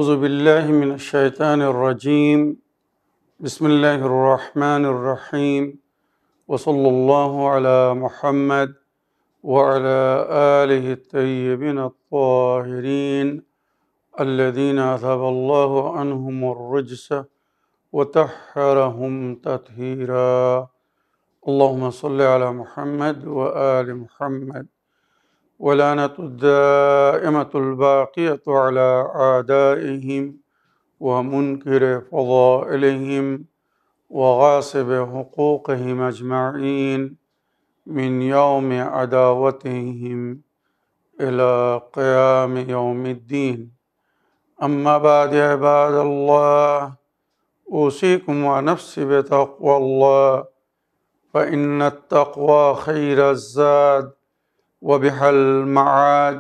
أعوذ بالله من الشيطان الرجيم. بسم الله الرحمن الرحيم. وصلى الله على محمد وعلى آله الطيبين الطاهرين الذين أذهب الله عنهم الرجس وطهرهم تطهيرا. اللهم صل على محمد وآل محمد. ولعنة الدائمة الباقية على أعدائهم ومنكر فضائلهم وغاصب حقوقهم أجمعين من يوم عداوتهم إلى قيام يوم الدين. أما بعد عباد الله، أوصيكم ونفسي بتقوى الله، فإن التقوى خير الزاد وبها المعاد،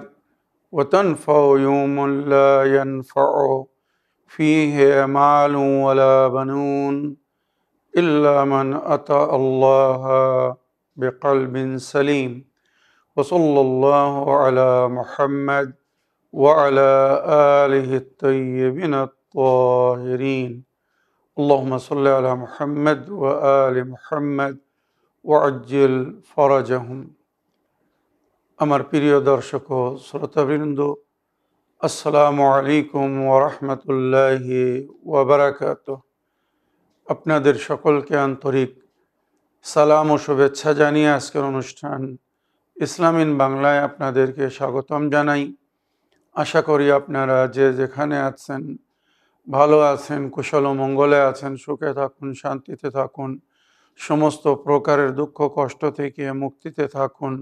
وتنفع يوم لا ينفع فيه مال ولا بنون إلا من أتى الله بقلب سليم. وصلى الله على محمد وعلى آله الطيبين الطاهرين. اللهم صل على محمد وآل محمد وعجل فرجهم. আমার প্রিয় দর্শক ও শ্রোতাবৃন্দ, আসসালামু আলাইকুম ওয়া রাহমাতুল্লাহি ওয়া বারাকাতুহু। আপনাদের সকলকে আন্তরিক সালাম ও শুভেচ্ছা জানিয়ে আজকের অনুষ্ঠান ইসলাম ইন বাংলায় আপনাদেরকে স্বাগতম জানাই। আশা করি আপনারা যে যেখানে আছেন ভালো আছেন, কুশল ও মঙ্গলে আছেন, সুখে থাকুন, শান্তিতে থাকুন, সমস্ত প্রকারের দুঃখ কষ্ট থেকে মুক্তিতে থাকুন।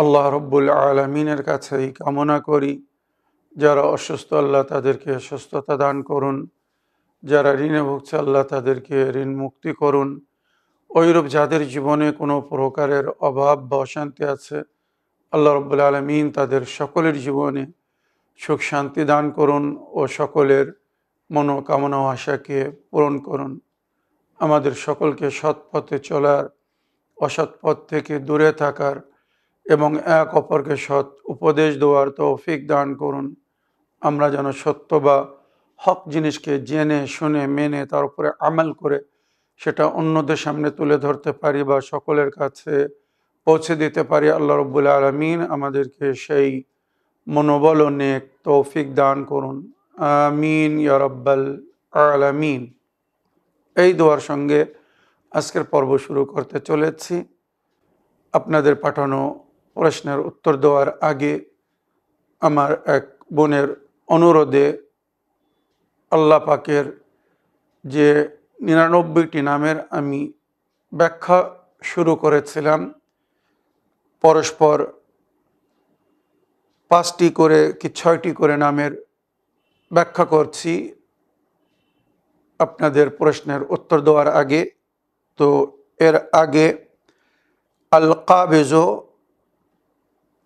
আল্লাহ রব্বুল আলামিনের কাছে এই কামনা করি। যারা অসুস্থ, আল্লাহ তাদেরকে সুস্থতা দান করুন। যারা ঋণে ভুগছে, আল্লাহ তাদেরকে ঋণ মুক্তি করুন। ওইরূপ যাদের জীবনে কোনো প্রকারের অভাব বা অশান্তি আছে, আল্লাহ রব্বুল আলামিন তাদের সকলের জীবনে সুখ শান্তি দান করুন ও সকলের মনোকামনা ও আশাকে পূরণ করুন। আমাদের সকলকে সৎ পথে চলার, অসৎ পথ থেকে দূরে থাকার এবং এক অপরকে সৎ উপদেশ দেওয়ার তৌফিক দান করুন। আমরা যেন সত্য বা হক জিনিসকে জেনে শুনে মেনে তার উপরে আমল করে সেটা অন্যদের সামনে তুলে ধরতে পারি বা সকলের কাছে পৌঁছে দিতে পারি। আল্লাহ রব্বুল আলামিন আমাদেরকে সেই মনোবল ও নেক তৌফিক দান করুন। আমিন ইয়া রাব্বাল আলামিন। এই দোয়ার সঙ্গে আজকের পর্ব শুরু করতে চলেছি। আপনাদের পাঠানো প্রশ্নের উত্তর দেওয়ার আগে আমার এক বোনের অনুরোধে আল্লাহ পাকের যে 99টি নামের আমি ব্যাখ্যা শুরু করেছিলাম, পরস্পর 5টি করে কি 6টি করে নামের ব্যাখ্যা করছি আপনাদের প্রশ্নের উত্তর দেওয়ার আগে। তো এর আগে আল কাবিজু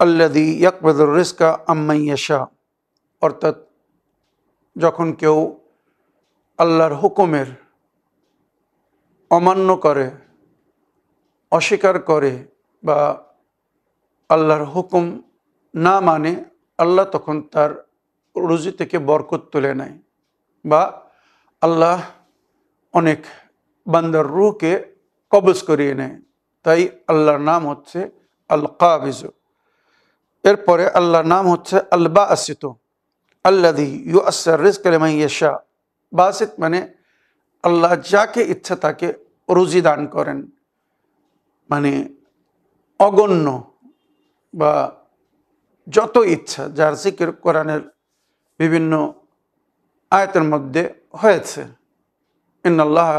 আল্লাযী ইয়াকবিদুর রিজকা আম্মান ইয়াশা, অর্থাৎ যখন কেউ আল্লাহর হুকুমের অমান্য করে, অস্বীকার করে বা আল্লাহর হুকুম না মানে, আল্লাহ তখন তার রুজি থেকে বরকত তুলে নেয় বা আল্লাহ অনেক বান্দার রূহকে কবজ করিয়ে নেয়। তাই আল্লাহর নাম হচ্ছে আল কাবিজু। এরপরে আল্লাহর নাম হচ্ছে আল বাসিত আল্লাযী ইউআসসির রিজকা লিমান ইয়াশা। বাসিত মানে আল্লাহ যাকে ইচ্ছা তাকে রুজি দান করেন, মানে অগণ্য বা যত ইচ্ছা, যার জিকির কোরআনের বিভিন্ন আয়াতের মধ্যে হয়েছে। ইন্নাল্লাহ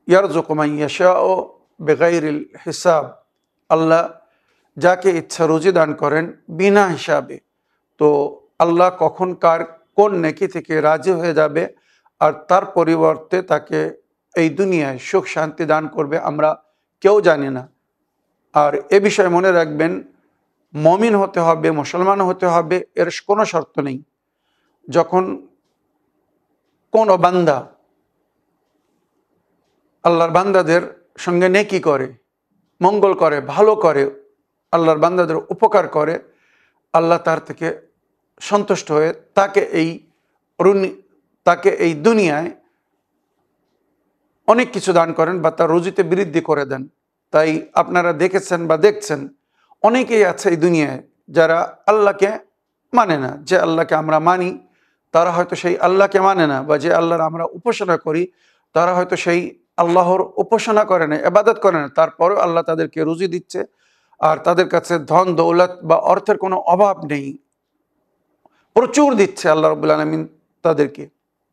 ইয়ারযুকু মান ইয়াশাউ বিগাইরিল হিসাব। আল্লাহ যাকে ইচ্ছা রুজি দান করেন বিনা হিসাবে। তো আল্লাহ কখন কার কোন নেকি থেকে রাজি হয়ে যাবে আর তার পরিবর্তে তাকে এই দুনিয়ায় সুখ শান্তি দান করবে আমরা কেউ জানি না। আর এ বিষয়ে মনে রাখবেন, মমিন হতে হবে, মুসলমান হতে হবে, এর কোনো শর্ত নেই। যখন কোনো বান্দা আল্লাহর বান্দাদের সঙ্গে নেকি করে, মঙ্গল করে, ভালো করে, আল্লাহর বান্দাদের উপকার করে, আল্লাহ তার থেকে সন্তুষ্ট হয়ে তাকে এই তাকে এই দুনিয়ায় অনেক কিছু দান করেন বা তার রুজিতে বৃদ্ধি করে দেন। তাই আপনারা দেখেছেন বা দেখছেন অনেকেই আছে এই দুনিয়ায় যারা আল্লাহকে মানে না। যে আল্লাহকে আমরা মানি তারা হয়তো সেই আল্লাহকে মানে না, বা যে আল্লাহর আমরা উপাসনা করি তারা হয়তো সেই আল্লাহর উপাসনা করে না, ইবাদত করে না। তারপরেও আল্লাহ তাদেরকে রুজি দিচ্ছে, আর তাদের কাছে ধন দৌলত বা অর্থের কোনো অভাব নেই, প্রচুর দিচ্ছে আল্লাহ রাব্বুল আলামিন তাদেরকে।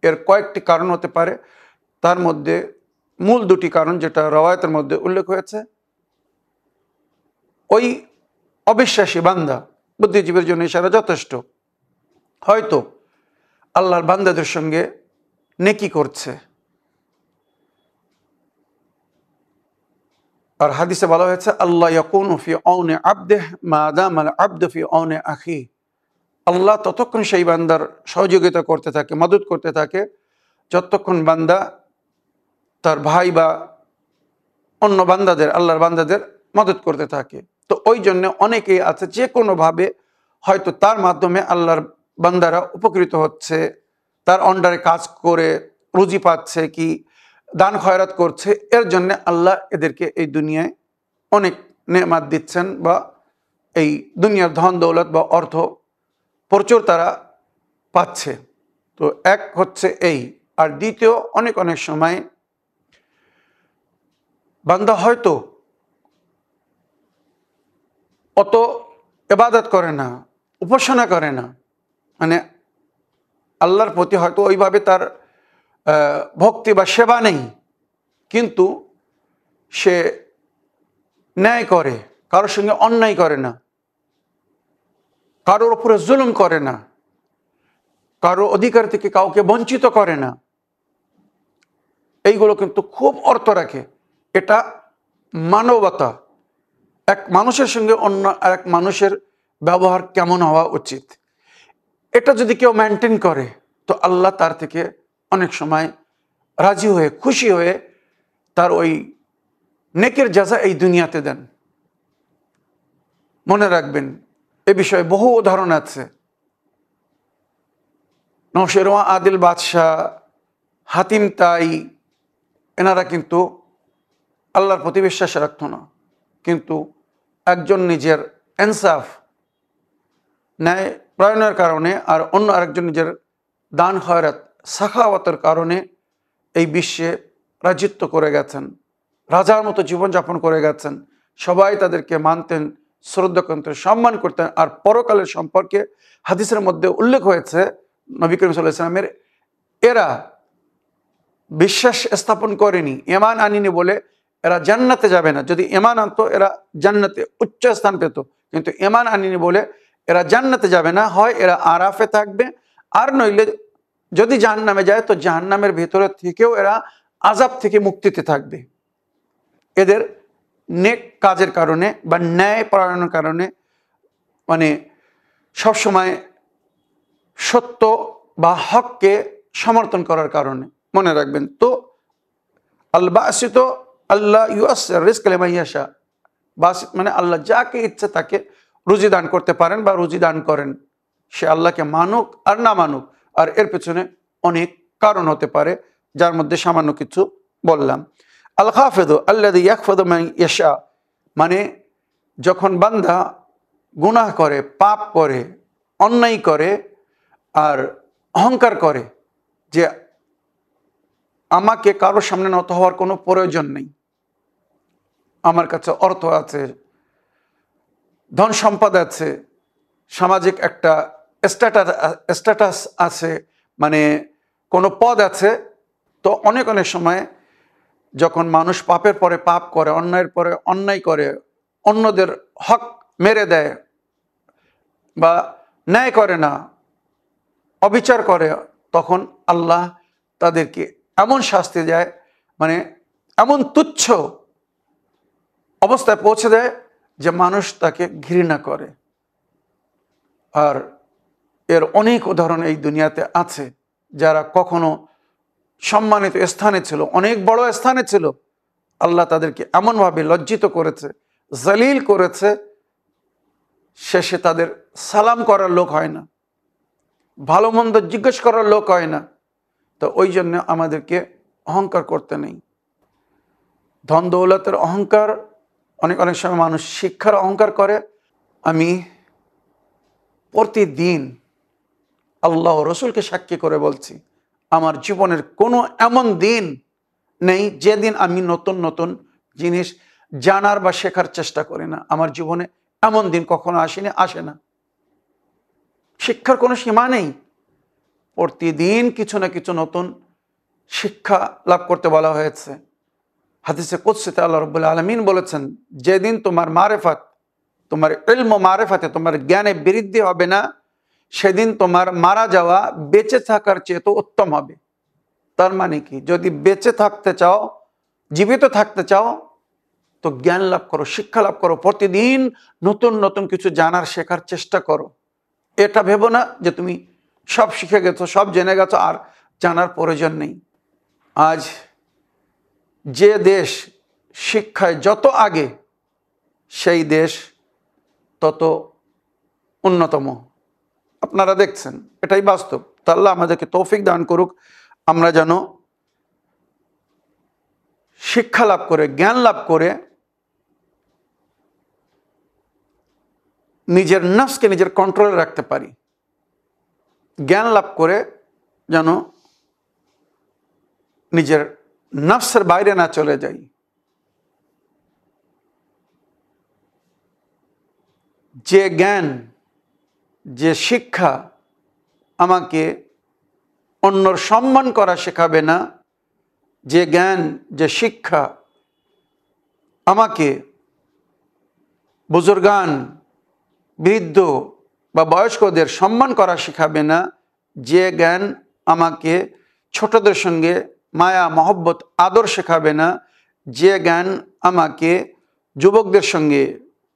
এর কয়েকটি কারণ হতে পারে, তার মধ্যে মূল দুটি কারণ যেটা রওয়ায়াতের মধ্যে উল্লেখ হয়েছে। ওই অবিশ্বাসী বান্দা, বুদ্ধিজীবীর জন্য ইশারা যথেষ্ট, হয়তো আল্লাহর বান্দাদের সঙ্গে নেকি করছে। আর হাদিসে বলা হয়েছে আল্লাহ ইয়াকুনু ফি আউনি আবদিহ মা দামাল আবদু ফি আউনি আখি। আল্লাহ ততক্ষণ সেই বান্দার সহযোগিতা করতে থাকে, মদত করতে থাকে, যতক্ষণ বান্দা তার ভাই বা অন্য বান্দাদের, আল্লাহর বান্দাদের মদত করতে থাকে। তো ওই জন্য অনেকেই আছে যে কোনোভাবে হয়তো তার মাধ্যমে আল্লাহর বান্দারা উপকৃত হচ্ছে, তার অন্ডারে কাজ করে রুজি পাচ্ছে, কি দান খয়রাত করছে। এর জন্য আল্লাহ এদেরকে এই দুনিয়ায় অনেক নেমাত দিচ্ছেন, বা এই দুনিয়ার ধন দৌলত বা অর্থ প্রচুর তারা পাচ্ছে। তো এক হচ্ছে এই। আর দ্বিতীয়, অনেক অনেক সময় বান্দা হয়তো অত ইবাদত করে না, উপাসনা করে না, মানে আল্লাহর প্রতি হয়তো ওইভাবে তার ভক্তি বা সেবা নেই, কিন্তু সে ন্যায় করে, কারোর সঙ্গে অন্যায় করে না, কারোর উপরে জুলুম করে না, কারো অধিকার থেকে কাউকে বঞ্চিত করে না। এইগুলো কিন্তু খুব অর্থ রাখে। এটা মানবতা, এক মানুষের সঙ্গে অন্য আরেক মানুষের ব্যবহার কেমন হওয়া উচিত, এটা যদি কেউ মেনটেন করে তো আল্লাহ তার থেকে অনেক সময় রাজি হয়ে, খুশি হয়ে তার ওই নেকের জাযা এই দুনিয়াতে দেন। মনে রাখবেন, এ বিষয়ে বহু উদাহরণ আছে। নওশেরওয়া আদিল বাদশাহ, হাতিম তাই, এনারা কিন্তু আল্লাহর প্রতি বিশ্বাস রাখত না, কিন্তু একজন নিজের ইনসাফ, ন্যায় প্রয়নের কারণে, আর অন্য আরেকজন নিজের দান খয়রাত, সাখাওয়াতের কারণে এই বিশ্বে রাজিত্ব করে গেছেন, রাজার মতো জীবনযাপন করে গেছেন। সবাই তাদেরকে মানতেন, শ্রদ্ধা করতেন, সম্মান করতেন। আর পরকালের সম্পর্কে হাদিসের মধ্যে উল্লেখ হয়েছে, নবী করিম সাল্লাল্লাহু আলাইহি ওয়াসাল্লামের, এরা বিশ্বাস স্থাপন করেনি, ঈমান আনিনি বলে এরা জান্নাতে যাবে না। যদি ঈমান আনতো এরা জান্নাতে উচ্চ স্থান পেত, কিন্তু ঈমান আনিনি বলে এরা জান্নাতে যাবে না। হয় এরা আরাফে থাকবে, আর নইলে যদি জাহান্নামে যায় তো জাহান্নামের ভেতরে থেকেও এরা আযাব থেকে মুক্তিতে থাকবে। এদের নেক কাজের কারণে বা ন্যায় পরায়ণের কারণে, মানে সবসময় সত্য বা হককে সমর্থন করার কারণে। মনে রাখবেন তো, আল বাসিত আল্লাহ ইউয়াসসির রিজকা লিমান ইয়াশা। বাসিত মানে আল্লাহ যাকে ইচ্ছে তাকে রুজি দান করতে পারেন বা রুজি দান করেন, সে আল্লাহকে মানুক আর না মানুক। আর এর পেছনে অনেক কারণ হতে পারে, যার মধ্যে সামান্য কিছু বললাম। আল খাফিদু আল্লাযী ইয়াখফিদু মান ইয়াশা, মানে যখন বান্দা গুনাহ করে, পাপ করে, অন্যায় করে, আর অহংকার করে যে আমাকে কারোর সামনে নত হওয়ার কোনো প্রয়োজন নেই, আমার কাছে অর্থ আছে, ধন সম্পদ আছে, সামাজিক একটা স্ট্যাটাস আছে, মানে কোনো পদ আছে। তো অনেক অনেক সময় যখন মানুষ পাপের পরে পাপ করে, অন্যায়ের পরে অন্যায় করে, অন্যদের হক মেরে দেয় বা ন্যায় করে না, অবিচার করে, তখন আল্লাহ তাদেরকে এমন শাস্তি দেয়, মানে এমন তুচ্ছ অবস্থায় পৌঁছে দেয় যে মানুষ তাকে ঘৃণা করে। আর এর অনেক উদাহরণ এই দুনিয়াতে আছে, যারা কখনো সম্মানিত স্থানে ছিল, অনেক বড় স্থানে ছিল, আল্লাহ তাদেরকে এমনভাবে লজ্জিত করেছে, জলিল করেছে, শেষে তাদের সালাম করার লোক হয় না। ভালো মন্দ জিজ্ঞেস করার লোক হয় না। তো ওই জন্য আমাদেরকে অহংকার করতে নেই। ধন দৌলতের অহংকার, অনেক অনেক সময় মানুষ শিক্ষার অহংকার করে। আমি প্রতিদিন আল্লাহ রসুলকে সাক্ষী করে বলছি, আমার জীবনের কোনো এমন দিন নেই যেদিন আমি নতুন নতুন জিনিস জানার বা শেখার চেষ্টা করি না। আমার জীবনে এমন দিন কখনো আসেনি, আসে না। শিক্ষার কোনো সীমা নেই। প্রতিদিন কিছু না কিছু নতুন শিক্ষা লাভ করতে বলা হয়েছে। হাদিসে কুদসিতে আল্লাহ রাব্বুল আলামিন বলেছেন, যেদিন তোমার মারেফাত, তোমার ইলম ও মারেফাতে তোমার জ্ঞানে বৃদ্ধি হবে না, সেদিন তোমার মারা যাওয়া বেঁচে থাকার চেয়ে তো উত্তম হবে। তার মানে কি, যদি বেঁচে থাকতে চাও, জীবিত থাকতে চাও, তো জ্ঞান লাভ করো, শিক্ষা লাভ করো, প্রতিদিন নতুন নতুন কিছু জানার শেখার চেষ্টা করো। এটা ভেবো না যে তুমি সব শিখে গেছো, সব জেনে গেছো, আর জানার প্রয়োজন নেই। আজ যে দেশ শিক্ষায় যত আগে, সেই দেশ তত অন্যতম। আপনারা দেখছেন, এটাই বাস্তব। তা আল্লাহ আমাদেরকে তৌফিক দান করুক, আমরা যেন শিক্ষা লাভ করে, জ্ঞান লাভ করে নিজের নফসকে নিজের কন্ট্রোলে রাখতে পারি। জ্ঞান লাভ করে যেন নিজের নফসের বাইরে না চলে যাই। যে জ্ঞান, যে শিক্ষা আমাকে অন্যর সম্মান করা শেখাবে না, যে জ্ঞান, যে শিক্ষা আমাকে বুজুর্গান, বৃদ্ধ বা বয়স্কদের সম্মান করা শেখাবে না, যে জ্ঞান আমাকে ছোটদের সঙ্গে মায়া মহব্বত আদর শেখাবে না, যে জ্ঞান আমাকে যুবকদের সঙ্গে,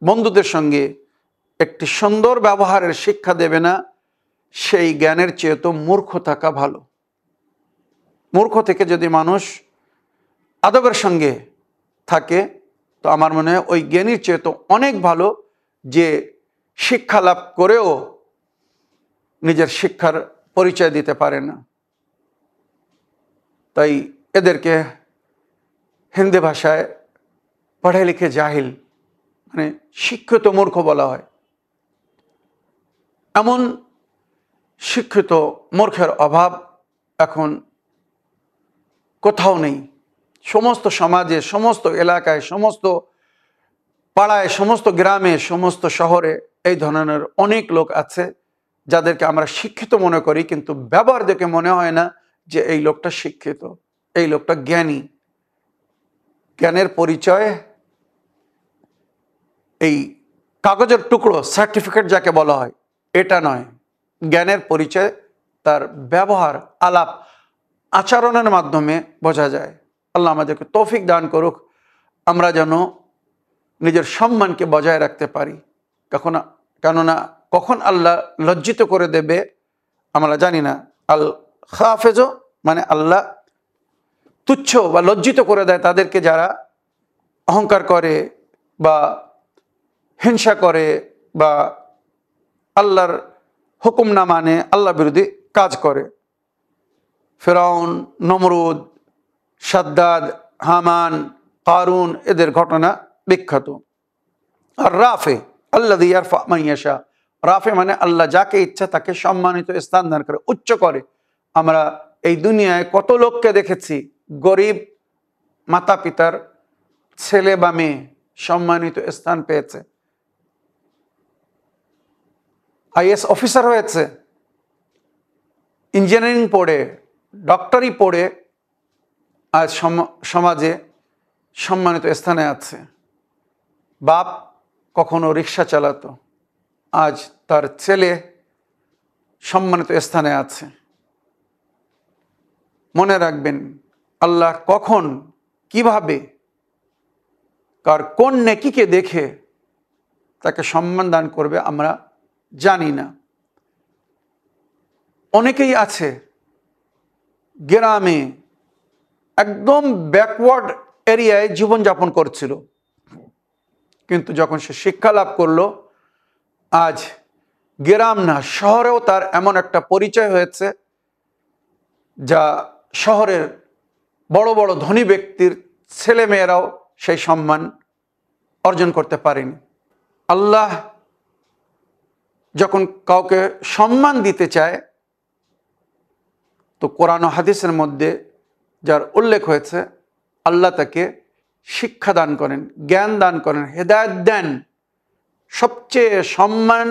বন্ধুদের সঙ্গে একটি সুন্দর ব্যবহারের শিক্ষা দেবে না, সেই জ্ঞানের চেয়ে তো মূর্খ থাকা ভালো। মূর্খ থেকে যদি মানুষ আদবের সঙ্গে থাকে, তো আমার মনে হয় ওই জ্ঞানীর চেয়ে তো অনেক ভালো, যে শিক্ষা লাভ করেও নিজের শিক্ষার পরিচয় দিতে পারে না। তাই এদেরকে হিন্দি ভাষায় পড়ে লিখে জাহিল, মানে শিক্ষিত মূর্খ বলা হয়। এমন শিক্ষিত মূর্খের অভাব এখন কোথাও নেই। সমস্ত সমাজে, সমস্ত এলাকায়, সমস্ত পাড়ায়, সমস্ত গ্রামে, সমস্ত শহরে এই ধরনের অনেক লোক আছে যাদেরকে আমরা শিক্ষিত মনে করি, কিন্তু ব্যবহার দেখে মনে হয় না যে এই লোকটা শিক্ষিত, এই লোকটা জ্ঞানী। জ্ঞানের পরিচয় এই কাগজের টুকরো, সার্টিফিকেট যাকে বলা হয়, এটা নয়। জ্ঞানের পরিচয় তার ব্যবহার, আলাপ, আচরণের মাধ্যমে বোঝা যায়। আল্লাহ আমাদেরকে তৌফিক দান করুক, আমরা যেন নিজের সম্মানকে বজায় রাখতে পারি। কেননা কখন আল্লাহ লজ্জিত করে দেবে আমরা জানি না। আল খাফেজো মানে আল্লাহ তুচ্ছ বা লজ্জিত করে দেয় তাদেরকে যারা অহংকার করে বা হিংসা করে বা আল্লাহর হুকুম না মানে আল্লাহ বিরোধী কাজ করে। ফিরআউন, নমরুদ, সাদ্দাদ, হামান, কারুন, এদের ঘটনা বিখ্যাত। আর রাফে আল্লাযী ইয়ারফা মান ইয়াশা, রাফে মানে আল্লাহ যাকে ইচ্ছা তাকে সম্মানিত স্থান দান করে, উচ্চ করে। আমরা এই দুনিয়ায় কত লোককে দেখেছি, গরিব মাতা পিতার ছেলে বা মেয়ে সম্মানিত স্থান পেয়েছে, আইএস অফিসার হয়েছে, ইঞ্জিনিয়ারিং পড়ে, ডক্টরি পড়ে আজ সমাজে সম্মানিত স্থানে আছে। বাপ কখনো রিক্সা চালাতো, আজ তার ছেলে সম্মানিত স্থানে আছে। মনে রাখবেন, আল্লাহ কখন, কিভাবে, কার কোন নেকিকে দেখে তাকে সম্মান দান করবে আমরা জানি না। অনেকেই আছে গ্রামে একদম ব্যাকওয়ার্ড এরিয়ায় জীবনযাপন করছিল, কিন্তু যখন সে শিক্ষা লাভ করলো, আজ গ্রাম না, শহরেও তার এমন একটা পরিচয় হয়েছে যা শহরের বড় বড় ধনী ব্যক্তির ছেলেমেয়েরাও সেই সম্মান অর্জন করতে পারেনি। আল্লাহ যখন কাউকে সম্মান দিতে চায়, তো কোরআন ও হাদিসের মধ্যে যার উল্লেখ হয়েছে, আল্লাহ তাকে শিক্ষা দান করেন, জ্ঞান দান করেন, হেদায়েত দেন। সবচেয়ে সম্মান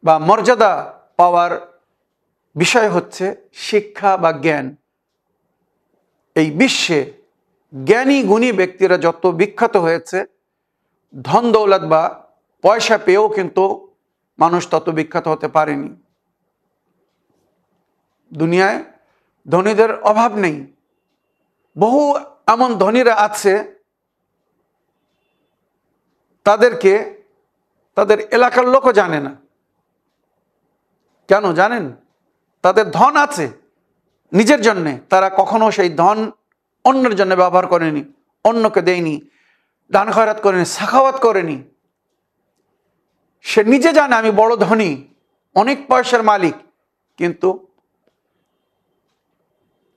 বা মর্যাদা পাওয়ার বিষয় হচ্ছে শিক্ষা বা জ্ঞান। এই বিশ্বে জ্ঞানী গুণী ব্যক্তিরা যত বিখ্যাত হয়েছে, ধন দৌলত বা পয়সা পেয়েও কিন্তু মানুষ তত বিখ্যাত হতে পারেনি। দুনিয়ায় ধনীদের অভাব নেই, বহু এমন ধনীরা আছে তাদেরকে তাদের এলাকার লোকও জানে না। কেন জানেন? তাদের ধন আছে নিজের জন্যে, তারা কখনো সেই ধন অন্যের জন্য ব্যবহার করেনি, অন্যকে দেয়নি, দান খয়রাত করেনি, সাখাওয়াত করেনি। সে নিজে জানে আমি বড় ধনী, অনেক পয়সার মালিক, কিন্তু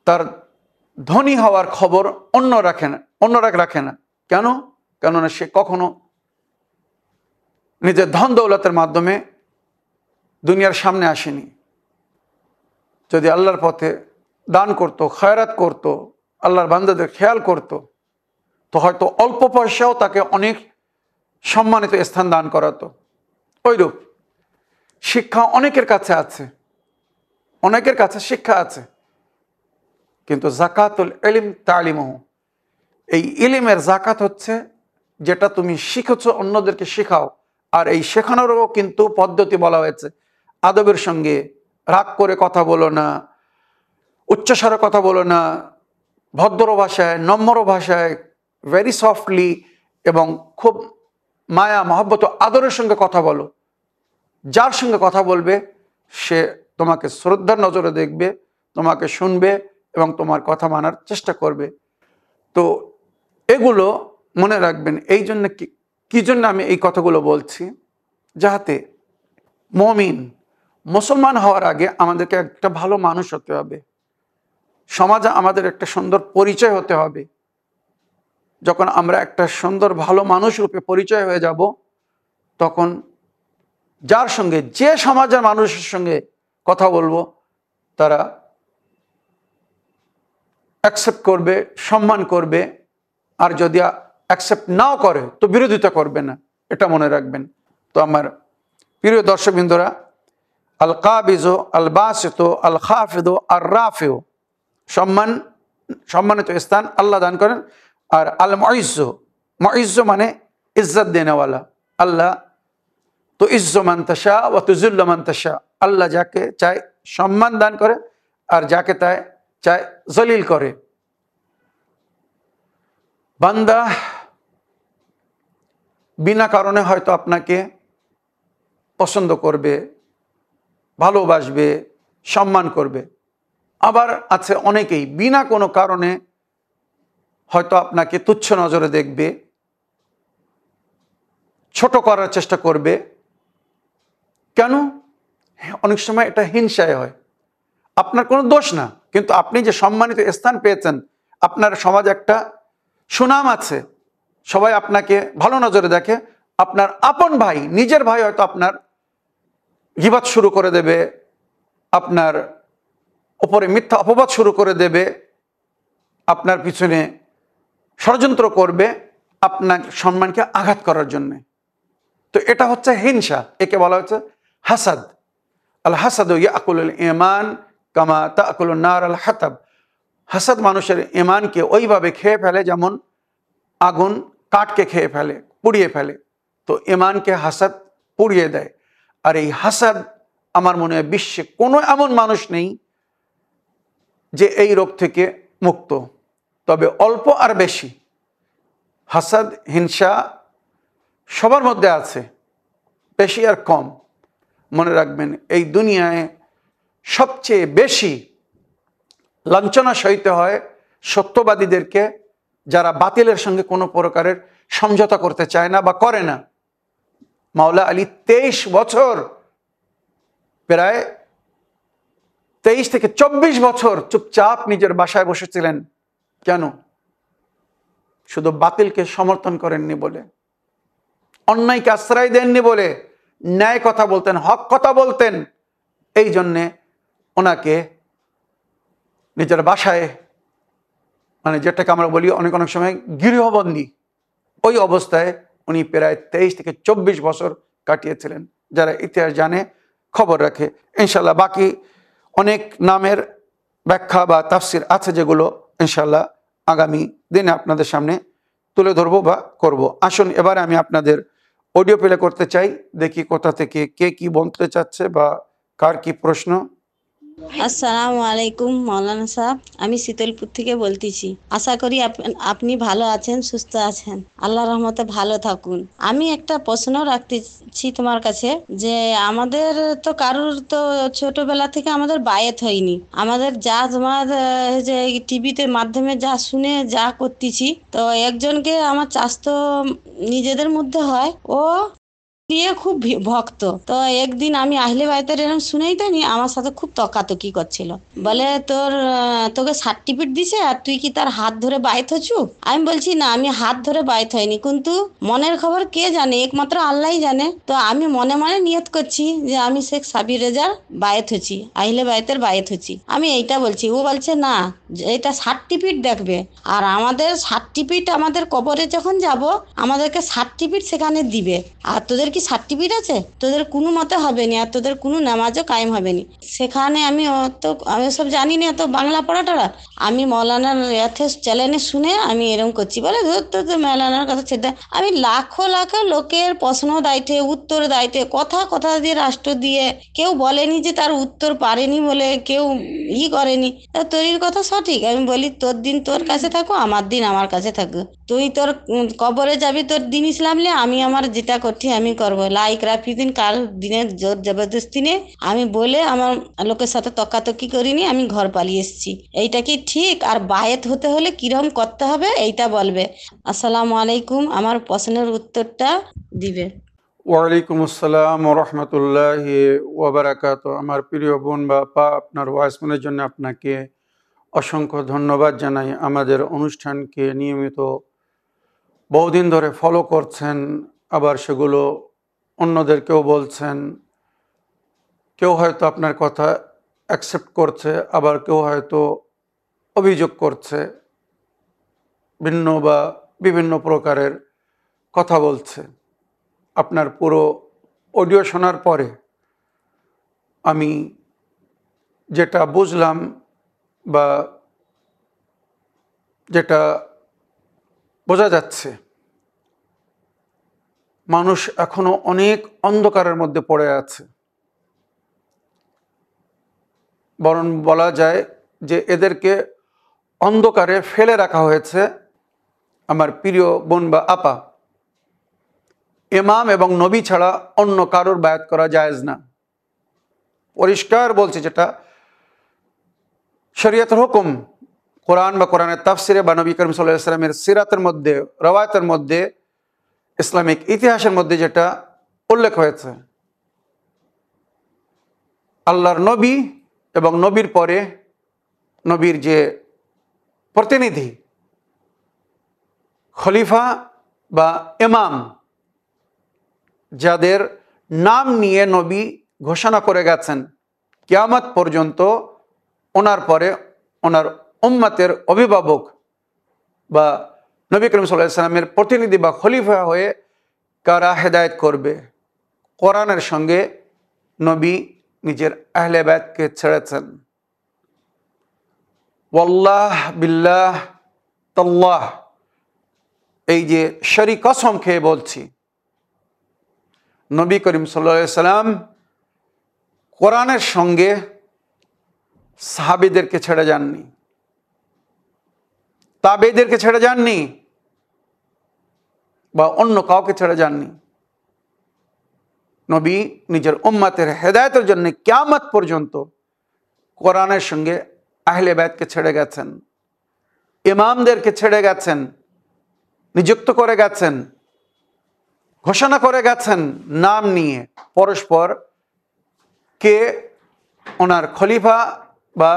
তার ধনী হওয়ার খবর অন্যরা রাখে না। কেন? কেননা সে কখনো নিজের ধন দৌলতের মাধ্যমে দুনিয়ার সামনে আসেনি। যদি আল্লাহর পথে দান করত, খয়রাত করত, আল্লাহর বান্দাদের খেয়াল করত, তো হয়তো অল্প পয়সাও তাকে অনেক সম্মানিত স্থান দান করাতো। ওইরূপ শিক্ষা অনেকের কাছে আছে, অনেকের কাছে শিক্ষা আছে, কিন্তু জাকাতুল ইলম তালিমুহু, এই ইলমের জাকাত হচ্ছে যেটা তুমি শিখেছো অন্যদেরকে শেখাও। আর এই শেখানোরও কিন্তু পদ্ধতি বলা হয়েছে, আদবের সঙ্গে, রাগ করে কথা বলো না, উচ্চস্বরে কথা বলো না, ভদ্র ভাষায়, নম্র ভাষায়, ভেরি সফটলি এবং খুব মায়া মহব্বত আদরের সঙ্গে কথা বলো। যার সঙ্গে কথা বলবে সে তোমাকে শ্রদ্ধার নজরে দেখবে, তোমাকে শুনবে এবং তোমার কথা মানার চেষ্টা করবে। তো এগুলো মনে রাখবেন। এই জন্য কি জন্য আমি এই কথাগুলো বলছি, যাতে মুসলমান হওয়ার আগে আমাদেরকে একটা ভালো মানুষ হতে হবে, সমাজে আমাদের একটা সুন্দর পরিচয় হতে হবে। যখন আমরা একটা সুন্দর ভালো মানুষ রূপে পরিচয় হয়ে যাব, তখন যার সঙ্গে, যে সমাজের মানুষের সঙ্গে কথা বলবো, তারা অ্যাকসেপ্ট করবে, সম্মান করবে। আর যদি অ্যাকসেপ্ট নাও করে তো বিরোধিতা করবে না, এটা মনে রাখবেন। তো আমার প্রিয় দর্শকবৃন্দরা, আল কাবিজো, আল বাসিতো, আল খাফিদো, আর রাফিও, সম্মানিত স্থান আল্লাহ দান করেন। আর আল মুইজ্জো মানে ইজ্জত দেনেওয়ালা। আল্লাহ তো ইজ্জো মান তাশা ওয়া তুযিল্লু মান তাশা, আল্লাহ যাকে চায় সম্মান দান করে আর যাকে চায় জলিল করে। বান্দা বিনা কারণে হয়তো আপনাকে পছন্দ করবে, ভালোবাসবে, সম্মান করবে। আবার আছে অনেকেই বিনা কোনো কারণে হয়তো আপনাকে তুচ্ছ নজরে দেখবে, ছোট করার চেষ্টা করবে। কেন? অনেক সময় এটা হিংসায় হয়, আপনার কোনো দোষ না, কিন্তু আপনি যে সম্মানিত স্থান পেয়েছেন, আপনার সমাজে একটা সুনাম আছে, সবাই আপনাকে ভালো নজরে দেখে। আপনার আপন ভাই, নিজের ভাই হয়তো আপনার গীবত শুরু করে দেবে, আপনার উপরে মিথ্যা অপবাদ শুরু করে দেবে, আপনার পিছনে ষড়যন্ত্র করবে আপনার সম্মানকে আঘাত করার জন্য। তো এটা হচ্ছে হিংসা, একে বলা হচ্ছে হাসাদ। আল হাসাদু ইয়াকুলুল ঈমান কামা তাকুলুন নার আল হাতাব। হাসাদ মানুষের ঈমানকে ওইভাবে খেয়ে ফেলে যেমন আগুন কাঠকে খেয়ে ফেলে, পুড়িয়ে ফেলে। তো ঈমানকে হাসাদ পুড়িয়ে দেয়। আর এই হাসাদ, আমার মনে হয় বিশ্বে কোনো এমন মানুষ নেই যে এই রোগ থেকে মুক্ত। তবে অল্প আর বেশি হাসাদ, হিংসা সবার মধ্যে আছে, বেশি আর কম। মনে রাখবেন, এই দুনিয়ায় সবচেয়ে বেশি লাঞ্ছনা সইতে হয় সত্যবাদীদেরকে, যারা বাতিলের সঙ্গে কোনো প্রকারের সমঝোতা করতে চায় না বা করে না। মাওলা আলী 23 বছর প্রায় 23 থেকে 24 বছর চুপচাপ নিজের বাসায় বসেছিলেন। কেন? শুধু বাতিলকে সমর্থন করেননি বলে, অন্যায়কে আশ্রয় দেননি বলে, ন্যায় কথা বলতেন, হক কথা বলতেন। এই জন্যে ওনাকে নিজের বাসায়, মানে যেটাকে আমরা বলি অনেক অনেক সময় গৃহবন্দী, ওই অবস্থায় উনি প্রায় 23 থেকে 24 বছর কাটিয়েছিলেন। যারা ইতিহাস জানে, খবর রাখে, ইনশাল্লাহ বাকি অনেক নামের ব্যাখ্যা বা তাফসির আছে, যেগুলো ইনশাল্লাহ আগামী দিনে আপনাদের সামনে তুলে ধরবো বা করব। আসুন এবারে আমি আপনাদের অডিও প্লে করতে চাই, দেখি কোথা থেকে কে কি বলতে চাচ্ছে বা কার কি প্রশ্ন। আসসালামু আলাইকুম মৌলানা সাহেব, আমি শীতলপুর থেকে বলতেছি। আশা করি আপনি ভালো আছেন, সুস্থ আছেন। আল্লাহ রহমতে ভালো থাকুন। আমি একটা প্রশ্ন রাখতেছি তোমার কাছে, যে আমাদের তো কারুর তো ছোটবেলা থেকে আমাদের বায়েত হয়নি। আমাদের যা তোমার যে টিভিতে মাধ্যমে যা শুনে যা করতেছি, তো একজনকে আমার চাস্তো নিজেদের মধ্যে হয়, ও দিয়ে খুব ভক্ত। তো একদিন আমি আহলে বাইতের এরকম শুনেই তো নি, আমার সাথে খুব তকাতকি করছিল। বলে তোকে সার্টিফিকেট দিছে আর তুই কি তার হাত ধরে বাইত হচ্ছু? আমি বলছি না, আমি হাত ধরে বাইত হয়নি, কিন্তু মনের খবর কে জানে, একমাত্র আল্লাহই জানে। তো আমি মনে মনে নিয়ত করছি যে আমি শেখ সাবির রেজার বায়েত হচ্ছি, আহলে বাইতের বায়েত হচ্ছি, আমি এইটা বলছি। ও বলছে না, এটা সার্টিফিকেট দেখবে। আর আমাদের সার্টিফিকেট, আমাদের কবরে যখন যাব আমাদেরকে সার্টিফিকেট সেখানে দিবে। আর তোদের কি সার্টিফিকেট আছে? তোদের কোনো মতে হবে না, আর তোদের কোনো নামাজও কায়েম হবে না সেখানে। আমি সব জানি না, তো বাংলা পড়াটা আমি মৌলানার চ্যানেলে শুনে আমি এরকম করছি। বলে ধর তো মৌলানার কথা ছেড়ে। আমি লাখো লাখো লোকের প্রশ্ন দায়িত্বে, উত্তর দায়িত্বে, কথা কথা দিয়ে রাষ্ট্র দিয়ে, কেউ বলেনি যে তার উত্তর পারেনি বলে কেউ করেনি। তোর কথা সঠিক। আমি বলি তোর দিন তোর কাছে থাকো, আমার দিন আমার কাছে থাকো। তুই তোর কবরে যাবি তোর দিন ইসলাম নিয়ে, আমি আমার যেটা করছি আমি করবো। লাইক রাফি দিন কার দিনের জোর জবরদস্তি নেই আমি বলে আমার লোকের সাথে তকাতকি করিনি, আমি ঘর পালিয়ে এসেছি। এইটা কি ঠিক? আর বায়েত হতে হলে কিরকম করতে হবে এইটা বলবে। আসসালামু আলাইকুম, আমার প্রশ্নের উত্তরটা দিবে। ওয়ালাইকুম আসসালাম রহমতুল্লাহি ওয়াবারাকাত। আমার প্রিয় বোন বা আপা, আপনার ওয়াইসমের জন্য আপনাকে অসংখ্য ধন্যবাদ জানাই। আমাদের অনুষ্ঠানকে নিয়মিত বহুদিন ধরে ফলো করছেন, আবার সেগুলো অন্যদেরকেও বলছেন। কেউ হয়তো আপনার কথা অ্যাকসেপ্ট করছে, আবার কেউ হয়তো অভিযোগ করছে, ভিন্ন বা বিভিন্ন প্রকারের কথা বলছে। আপনার পুরো অডিও শোনার পরে আমি যেটা বুঝলাম বা যেটা বোঝা যাচ্ছে, মানুষ এখনো অনেক অন্ধকারের মধ্যে পড়ে আছে। বরং বলা যায় যে এদেরকে অন্ধকারে ফেলে রাখা হয়েছে। আমার প্রিয় বোন বা আপা, ইমাম এবং নবী ছাড়া অন্য কারোর বায়াত করা জায়েজ না। পরিষ্কার বলছে, যেটা শরীয়তের হুকুম, কোরআন বা কোরআনের তাফসিরে বা নবী করিম সাল্লাল্লাহু আলাইহি ওয়াসাল্লামের সিরাতের মধ্যে, রওয়ায়াতের মধ্যে, ইসলামিক ইতিহাসের মধ্যে যেটা উল্লেখ হয়েছে, আল্লাহর নবী এবং নবীর পরে নবীর যে প্রতিনিধি খলিফা বা ইমাম, যাদের নাম নিয়ে নবী ঘোষণা করে গেছেন কিয়ামত পর্যন্ত, ওনার পরে ওনার উম্মতের অভিভাবক বা নবী করিম সাল্লাল্লাহু আলাইহি ওয়াসাল্লামের প্রতিনিধি বা খলিফা হয়ে কারা হেদায়েত করবে। কোরআনের সঙ্গে নবী নিজের আহলে বায়তকে ছেড়েছেন। ওয়াল্লাহ বিল্লাহ তাল্লাহ, এই যে শরী কসম খেয়ে বলছি, নবী করিম সাল্লাল্লাহু আলাইহি ওয়াসাল্লাম কোরআনের সঙ্গে সাহাবীদেরকে ছেড়ে যাননি, তাবেঈদেরকে ছেড়ে যাননি, বা অন্য কাউকে ছেড়ে যাননি। নবী নিজের উম্মতের হেদায়েতের জন্য কিয়ামত পর্যন্ত কোরআনের সঙ্গে আহলে বায়তকে ছেড়ে গেছেন, ইমামদেরকে ছেড়ে গেছেন, নিযুক্ত করে গেছেন, ঘোষণা করে গেছেন নাম নিয়ে। পরস্পর কে ওনার খলিফা বা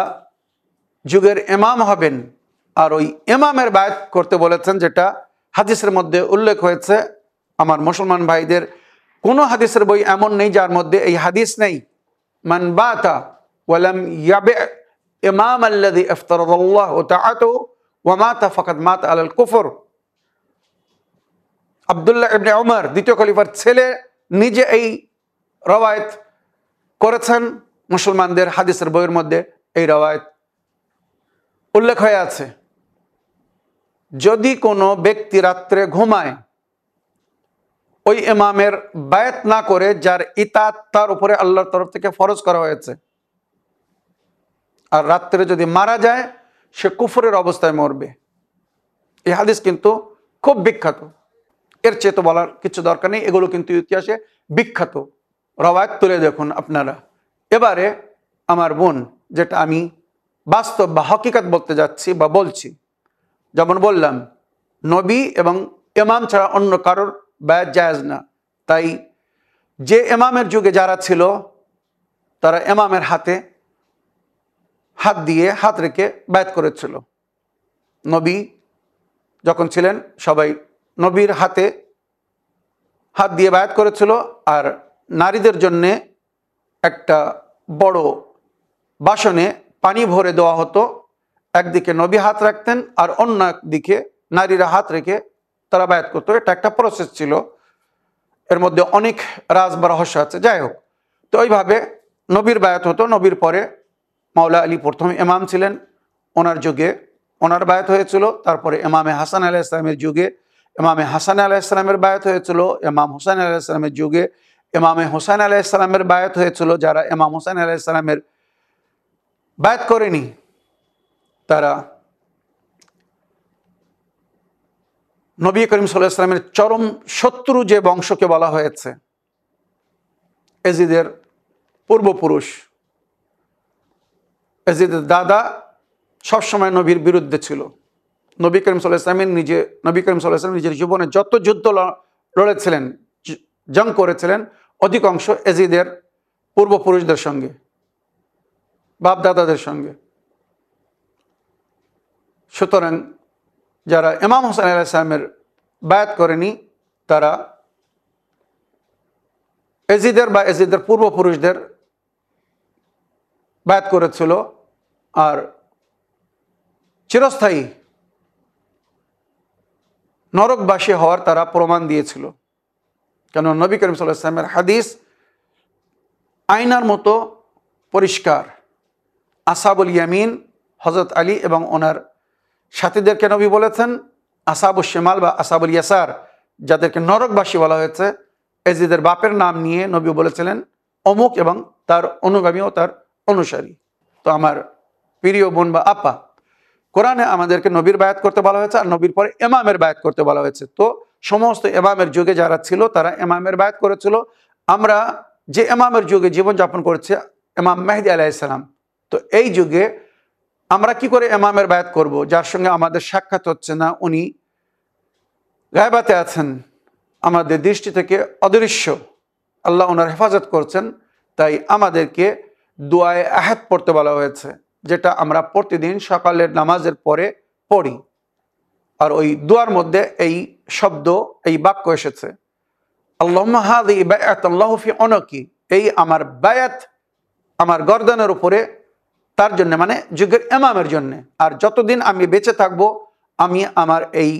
যুগের ইমাম হবেন, আর ওই ইমামের বায়াত করতে বলেছেন, যেটা হাদিসের মধ্যে উল্লেখ হয়েছে। আমার মুসলমান ভাইদের কোনো হাদিসের বই এমন নেই যার মধ্যে এই হাদিস নেই, মান বাতা ওয়ালাম ইয়াবি ইমাম আল্লাযী ইফতারাদাল্লাহু তাআতুহু ওয়া মাতা ফাকাদ মাতা আলাল কুফর। আব্দুল্লাহ ইবনে উমর দ্বিতীয় খলিফার ছেলে নিজে এই রওয়ায়াত করেছেন। মুসলমানদের হাদিসের বইয়ের মধ্যে এই রওয়ায়াত উল্লেখ হয়ে আছে। যদি কোনো ব্যক্তি রাত্রে ঘুমায়, ওই ইমামের বায়াত না করে, যার ইতাত তার উপরে আল্লাহর তরফ থেকে ফরজ করা হয়েছে, আর রাত্রে যদি মারা যায়, সে কুফরের অবস্থায় মরবে। এই হাদিস কিন্তু খুব বিখ্যাত, এর চেয়ে তো বলার কিছু দরকার নেই। এগুলো কিন্তু ইতিহাসে বিখ্যাত রওয়ায়াত, তুলে দেখুন আপনারা। এবারে আমার বোন, যেটা আমি বাস্তব বা হকিকত বলতে যাচ্ছি বা বলছি, যেমন বললাম, নবী এবং ইমাম ছাড়া অন্য কারোর বায়াত জায়েজ না। তাই যে ইমামের যুগে যারা ছিল, তারা ইমামের হাতে হাত দিয়ে হাত রেখে বায়াত করেছিল। নবী যখন ছিলেন, সবাই নবীর হাতে হাত দিয়ে বায়াত করেছিল। আর নারীদের জন্যে একটা বড় বাসনে পানি ভরে দেওয়া হতো, একদিকে নবী হাত রাখতেন আর অন্য একদিকে নারীরা হাত রেখে তারা বায়াত করতো। এটা একটা প্রসেস ছিল, এর মধ্যে অনেক রাজ বা রহস্য আছে। যাই হোক, তো ওইভাবে নবীর বায়াত হতো। নবীর পরে মাওলা আলী প্রথম ইমাম ছিলেন, ওনার যুগে ওনার বায়াত হয়েছিল। তারপরে ইমামে হাসান আলাইহিস সালামের যুগে ইমামে হাসান আলাইহিস সালামের বায়াত হয়েছিল। ইমাম হুসাইন আলাইহিস সালামের যুগে ইমামে হুসাইন আলাইহিস সালামের বায়াত হয়েছিল। যারা ইমাম হুসাইন আলাইহিস সালামের বায়াত করেনি, তারা নবী করিম সাল্লাল্লাহু আলাইহি ওয়াসাল্লামের চরম শত্রু যে বংশকে বলা হয়েছে, এজিদের পূর্বপুরুষ, এজিদের দাদা সবসময় নবীর বিরুদ্ধে ছিল। নবী করিম সাল্লাল্লাহু আলাইহি ওয়াসাল্লাম নিজের জীবনে যত যুদ্ধ লড়েছিলেন, জং করেছিলেন, অধিকাংশ এজিদের পূর্বপুরুষদের সঙ্গে, বাপ দাদাদের সঙ্গে। সুতরাং যারা ইমাম হুসাইন আলাইহিস সালামের বায়াত করেনি, তারা এজিদের বা এজিদের পূর্বপুরুষদের বায়াত করেছিল। আর চিরস্থায়ী নরকবাসী হওয়ার তারা প্রমাণ দিয়েছিল। কেন, নবী করিম সাল্লাল্লাহু আলাইহি ওয়াসাল্লামের হাদিস আয়নার মতো পরিষ্কার। আসহাবুল ইয়ামিন, হযরত আলী এবং ওনার সাথীদেরকে নবী বলেছেন, আসহাবুশ শিমাল বা আসহাবুল ইয়াসার, যাদেরকে নরকবাসী বলা হয়েছে, এজিদের বাপের নাম নিয়ে নবী বলেছিলেন অমুক, এবং তার অনুগামী ও তার অনুসারী। তো আমার প্রিয় বোন বা আপা, কোরআনে আমাদেরকে নবীর বায়াত করতে বলা হয়েছে, আর নবীর পরে ইমামের বায়াত করতে বলা হয়েছে। তো সমস্ত ইমামের যুগে যারা ছিল, তারা ইমামের বায়াত করেছিল। আমরা যে ইমামের যুগে জীবনযাপন করেছি, ইমাম মেহেদী আলাইহিস সালাম, তো এই যুগে আমরা কি করে ইমামের বায়াত করব, যার সঙ্গে আমাদের সাক্ষাৎ হচ্ছে না? উনি গায়বাতে আছেন, আমাদের দৃষ্টি থেকে অদৃশ্য, আল্লাহ ওনার হেফাজত করছেন। তাই আমাদেরকে দুআয়ে আহাদ পড়তে বলা হয়েছে, যেটা আমরা প্রতিদিন সকালের নামাজের পরে পড়ি। আর ওই দুয়ার মধ্যে এই শব্দ, এই বাক্য এসেছে, আল্লাহুম্মা হাযিহি বায়াতুল্লাহি ফি উনুকি, এই আমার বায়াত আমার গর্দানের উপরে, তার জন্য, মানে যুগের ইমামের জন্য। আর যতদিন আমি বেঁচে থাকবো, আমি আমার এই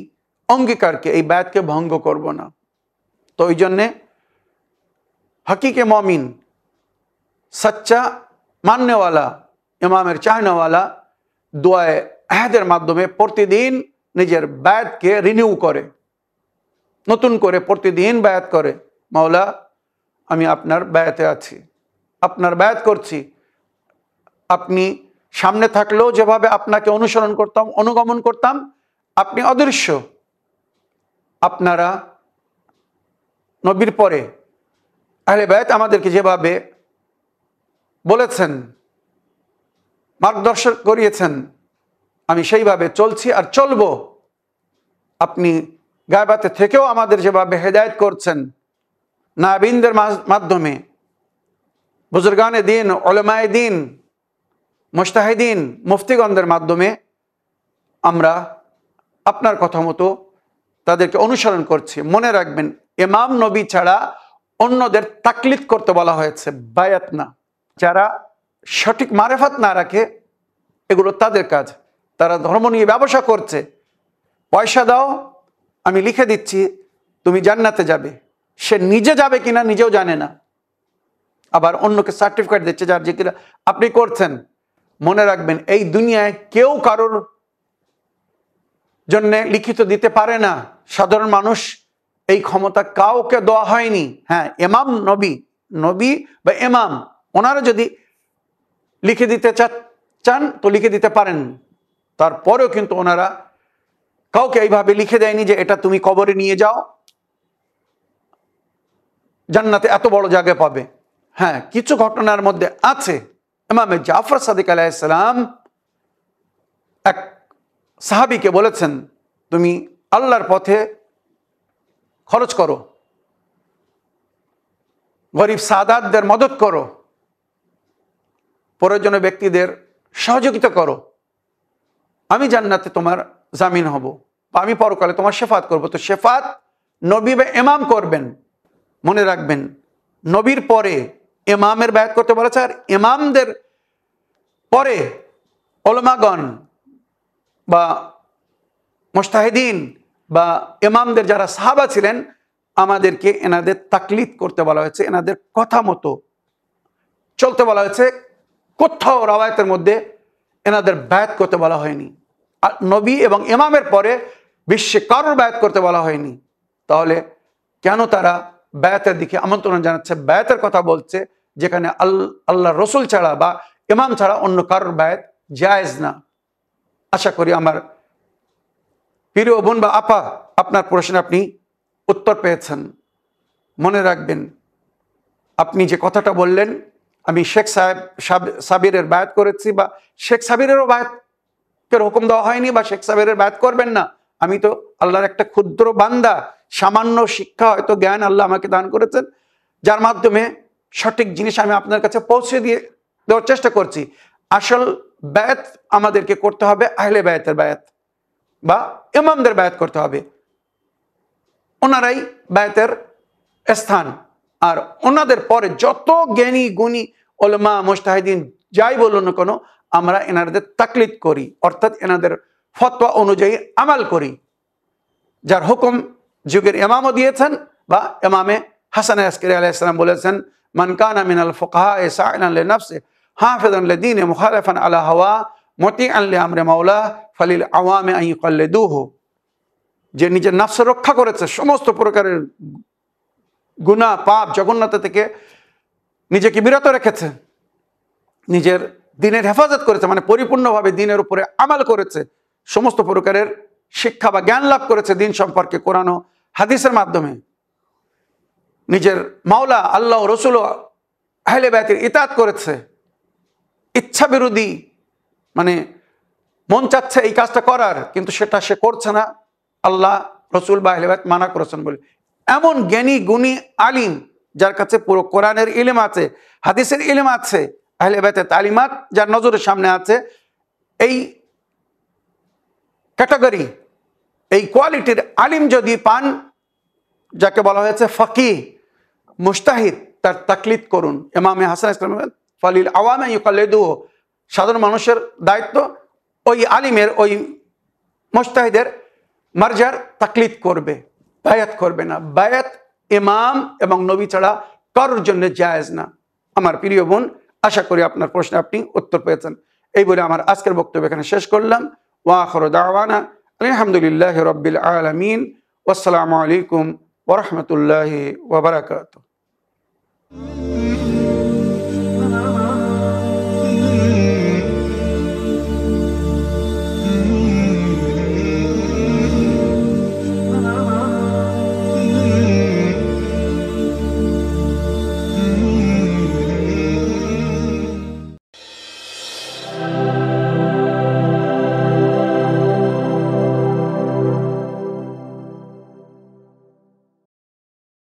অঙ্গীকারকে, এই বায়াতকে ভঙ্গ করব না। তো ওই জন্যে হকিকে মমিন, সচ্চা মাননেওয়ালা, ইমামের চাহনেওয়ালা দুআয়ে আহাদের মাধ্যমে প্রতিদিন নিজের বায়াতকে রিনিউ করে, নতুন করে প্রতিদিন বায়াত করে, মাওলা আমি আপনার বায়াতে আছি, আপনার বায়াত করছি। আপনি সামনে থাকলেও যেভাবে আপনাকে অনুসরণ করতাম, অনুগমন করতাম, আপনি অদৃশ্য। আপনারা নবীর পরে আহলে বায়াত আমাদেরকে যেভাবে বলেছেন, মার্গদর্শন করিয়েছেন, আমি সেইভাবে চলছি আর চলবো। আপনি গায়বাতে থেকেও আমাদের যেভাবে হেদায়েত করছেন নাবিনদের মাধ্যমে, বুজুর্গানে দিন, উলামায়ে দিন, মুজতাহিদিন, মুফতিগণদের মাধ্যমে আমরা আপনার কথা মতো তাদেরকে অনুসরণ করছি। মনে রাখবেন, ইমাম নবী ছাড়া অন্যদের তাকলিদ করতে বলা হয়েছে, বায়াত না। যারা সঠিক মারেফাত না রাখে, এগুলো তাদের কাজ। তারা ধর্ম নিয়ে ব্যবসা করছে, পয়সা দাও আমি লিখে দিচ্ছি তুমি জান্নাতে যাবে। সে নিজে যাবে কিনা নিজেও জানে না, আবার অন্যকে সার্টিফিকেট দিচ্ছে যার যে কিনা আপনি করছেন। মনে রাখবেন, এই দুনিয়ায় কেউ কারোর জন্য লিখিত দিতে পারে না। সাধারণ মানুষ এই ক্ষমতা কাউকে দেওয়া হয়নি। হ্যাঁ, ইমাম নবী বা ইমাম, ওনারা যদি লিখে দিতে চান তো লিখে দিতে পারেন। তারপরেও কিন্তু ওনারা কাউকে এইভাবে লিখে দেয়নি যে এটা তুমি কবরে নিয়ে যাও, জান্নাতে এত বড় জায়গা পাবে। হ্যাঁ, কিছু ঘটনার মধ্যে আছে। ইমামে জাফর সাদিক আলাইহিস সালাম এক সাহাবীকে বলেছেন, তুমি আল্লাহর পথে খরচ করো, গরিব সাদাতদের মদত করো, প্রয়োজনীয় ব্যক্তিদের সহযোগিতা করো, আমি জান্নাতে তোমার জামিন হব, বা আমি পরকালে তোমার শেফাত করব। তো শেফাত নবী বা ইমাম করবেন। মনে রাখবেন, নবীর পরে ইমামের বায়াত করতে বলেছে, আর ইমামদের পরে উলামাগণ বা মুজতাহিদিন বা ইমামদের যারা সাহাবা ছিলেন, আমাদেরকে এনাদের তাকলিদ করতে বলা হয়েছে, এনাদের কথা মতো চলতে বলা হয়েছে। কোথাও রাওয়ায়াতের মধ্যে এনাদের বায়াত করতে বলা হয়নি। আর নবী এবং ইমামের পরে বিশ্বে কারোর বায়াত করতে বলা হয়নি। তাহলে কেন তারা বায়াতের দিকে আমন্ত্রণ জানাচ্ছে, বায়াতের কথা বলছে, যেখানে আল্লাহ রসুল ছাড়া বা ইমাম ছাড়া অন্য কারোর বায়াত জায়েজ না। আশা করি আমার প্রিয় বোন বা আপা, আপনার প্রশ্নে আপনি উত্তর পেয়েছেন। মনে রাখবেন, আপনি যে কথাটা বললেন, আমি শেখ সাবিরের বায়াত করেছি, বা শেখ সাবিরেরও বায়াতের হুকুম দেওয়া হয়নি, বা শেখ সাবিরের বায়াত করবেন না। আমি তো আল্লাহর একটা ক্ষুদ্র বান্দা, সামান্য শিক্ষা হয়তো জ্ঞান আল্লাহ আমাকে দান করেছেন, যার মাধ্যমে সঠিক জিনিস আমি আপনার কাছে পৌঁছে দেওয়ার চেষ্টা করছি। আসল বায়াত আমাদেরকে করতে হবে আহলে বায়াতের বায়াত, বা ইমামদের বায়াত করতে হবে। ওনারাই বায়াতের স্থান। আর ওনাদের পরে যত জ্ঞানী গুণী উলামা মুজতাহিদিন যাই বলুন না কেন, আমরা এনাদের তাকলিদ করি, অর্থাৎ এনাদের ফতোয়া অনুযায়ী আমাল করি। যার হুকুম যুগের ইমামও দিয়েছেন, বা ইমামে হাসান আসকারী আলাইহিস সালাম বলেছেন, মান কানা মিনাল ফুকাহা সাইলান লিনাফসি হাফিজান লিদীনি মুখালিফান আলা হাওয়া মুতিআন লিআমরি মাওলা ফালিল আওয়ামি আন ইউকাল্লিদুহু। যে নিজের নফসের রক্ষা করেছে, সমস্ত প্রকারের গুনাহ পাপ জঘন্যতা থেকে নিজেকে বিরত রেখেছে, নিজের দ্বীনের হেফাজত করেছে, মানে পরিপূর্ণভাবে দ্বীনের উপরে আমাল করেছে, সমস্ত প্রকারের শিক্ষা বা জ্ঞান লাভ করেছে দ্বীন সম্পর্কে কোরআন ও হাদিসের মাধ্যমে, নিজের মাওলা আল্লাহ ও রসুল ও আহলে বায়াতের ইতাআত করেছে। ইচ্ছা বিরোধী, মানে মন চাচ্ছে এই কাজটা করার, কিন্তু সেটা সে করছে না, আল্লাহ রসুল বা আহলে বায়াত মানা করেছেন বলে। এমন জ্ঞানী গুণী আলিম, যার কাছে পুরো কোরআনের ইলম আছে, হাদিসের ইলম আছে, আহলে বায়াতের তালিমাত যার নজরের সামনে আছে, এই ক্যাটাগরি, এই কোয়ালিটির আলিম যদি পান, যাকে বলা হয়েছে ফকিহ মুজতাহিদ, তার তাকলিদ করুন। ইমামে হাসান ইসলাম ফালিল আওয়ামি ইউকাল্লিদুহু, সাধারণ মানুষের দায়িত্ব ওই আলিমের, ওই মুজতাহিদের মারজার তাকলিদ করবে, বায়াত করবে না। বায়াত ইমাম এবং নবী ছাড়া কারোর জন্য জায়েজ না। আমার প্রিয় বোন, আশা করি আপনার প্রশ্নে আপনি উত্তর পেয়েছেন। এই বলে আমার আজকের বক্তব্য এখানে শেষ করলাম। ওয়া আখিরু দাওয়ানা আলহামদুলিল্লাহি রাব্বিল আলামিন। ওয়াসসালামু আলাইকুম ওয়া রাহমাতুল্লাহি ওয়া বারাকাতুহু।